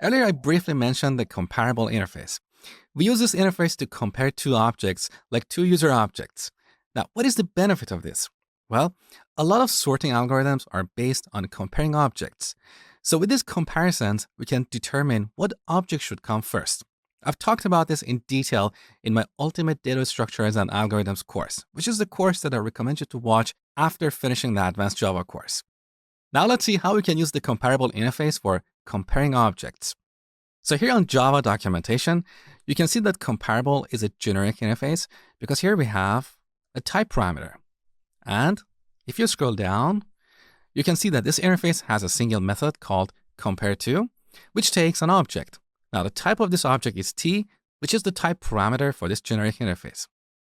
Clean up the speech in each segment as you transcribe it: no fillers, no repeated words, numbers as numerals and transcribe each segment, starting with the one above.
Earlier, I briefly mentioned the comparable interface. We use this interface to compare two objects, like two user objects. Now, what is the benefit of this? Well, a lot of sorting algorithms are based on comparing objects. So with these comparisons, we can determine what object should come first. I've talked about this in detail in my Ultimate Data Structures and Algorithms course, which is the course that I recommend you to watch after finishing the Advanced Java course. Now let's see how we can use the comparable interface for comparing objects. So here on Java documentation, you can see that comparable is a generic interface because here we have a type parameter. And if you scroll down, you can see that this interface has a single method called compareTo, which takes an object. Now the type of this object is t, which is the type parameter for this generic interface.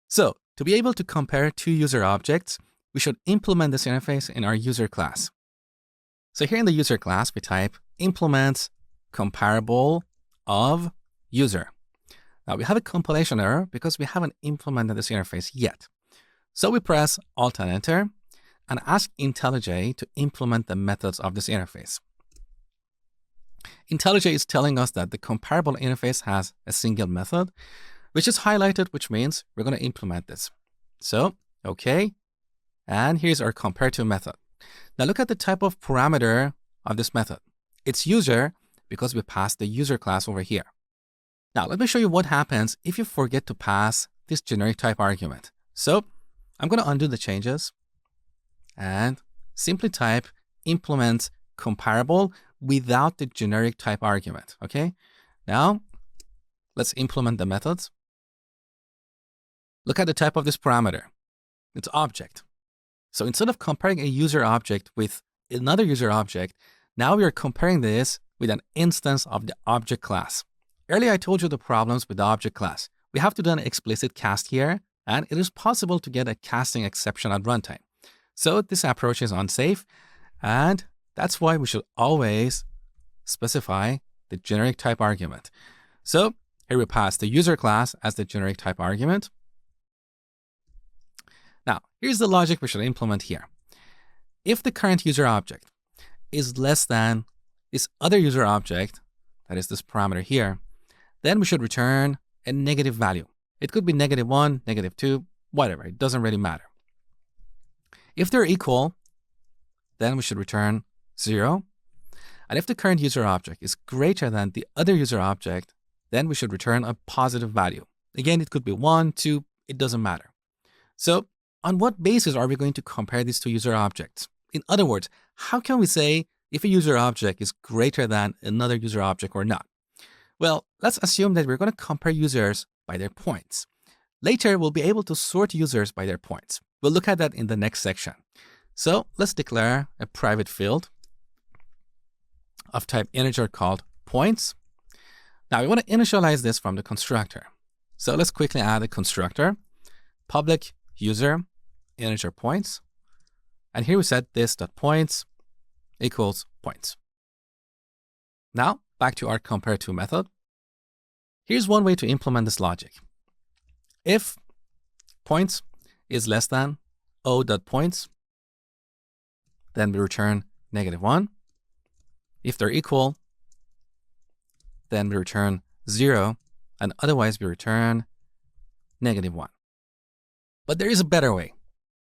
So to be able to compare two user objects, we should implement this interface in our user class. So here in the user class, we type implements comparable of user. Now we have a compilation error because we haven't implemented this interface yet. So we press Alt and Enter and ask IntelliJ to implement the methods of this interface. IntelliJ is telling us that the comparable interface has a single method, which is highlighted, which means we're going to implement this. So, okay. And here's our compareTo method. Now look at the type of parameter of this method. It's user because we passed the user class over here. Now let me show you what happens if you forget to pass this generic type argument. So I'm going to undo the changes and simply type implement comparable without the generic type argument. Okay. Now let's implement the methods. Look at the type of this parameter. It's object. So instead of comparing a user object with another user object, now we are comparing this with an instance of the object class. Earlier, I told you the problems with the object class. We have to do an explicit cast here, and it is possible to get a casting exception at runtime. So this approach is unsafe, and that's why we should always specify the generic type argument. So here we pass the user class as the generic type argument. Now, here's the logic we should implement here. If the current user object is less than this other user object, that is this parameter here, then we should return a negative value. It could be -1, -2, whatever. It doesn't really matter. If they're equal, then we should return 0. And if the current user object is greater than the other user object, then we should return a positive value. Again, it could be 1, 2, it doesn't matter. So on what basis are we going to compare these two user objects? In other words, how can we say if a user object is greater than another user object or not? Well, let's assume that we're going to compare users by their points. Later, we'll be able to sort users by their points. We'll look at that in the next section. So let's declare a private field of type integer called points. Now we want to initialize this from the constructor. So let's quickly add a constructor, public user integer points. And here we set this.points equals points. Now back to our compareTo method. Here's one way to implement this logic. If points is less than o.points, then we return -1. If they're equal, then we return 0, and otherwise we return -1. But there is a better way.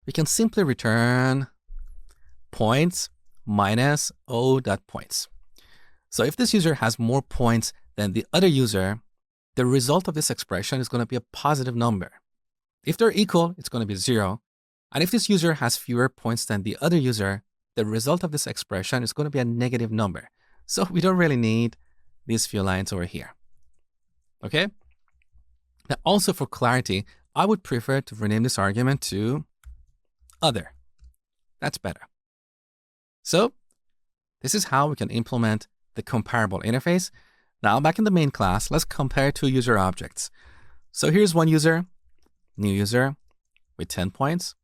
We can simply return points minus o.points. So if this user has more points than the other user, the result of this expression is going to be a positive number. If they're equal, it's going to be 0. And if this user has fewer points than the other user, the result of this expression is going to be a negative number. So we don't really need these few lines over here. Okay? Now also for clarity, I would prefer to rename this argument to other. That's better. So this is how we can implement the comparable interface. Now back in the main class, let's compare two user objects. So here's one user, new user with 10 points.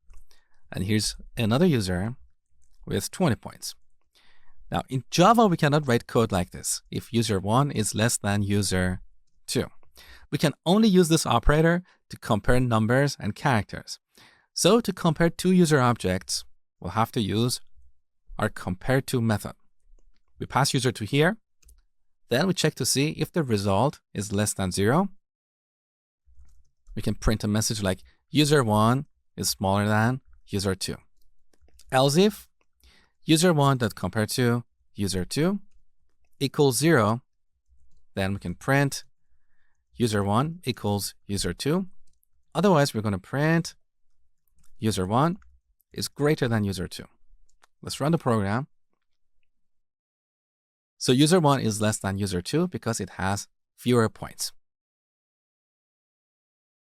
And here's another user with 20 points. Now in Java, we cannot write code like this if user1 is less than user2. We can only use this operator to compare numbers and characters. So to compare two user objects, we'll have to use our compareTo method. We pass user2 here, Then we check to see if the result is less than 0. We can print a message like user1 is smaller than user2. Else if user1.compare to user2 equals 0, then we can print user1 equals user2. Otherwise, we're going to print user1 is greater than user2. Let's run the program. So user1 is less than user2 because it has fewer points.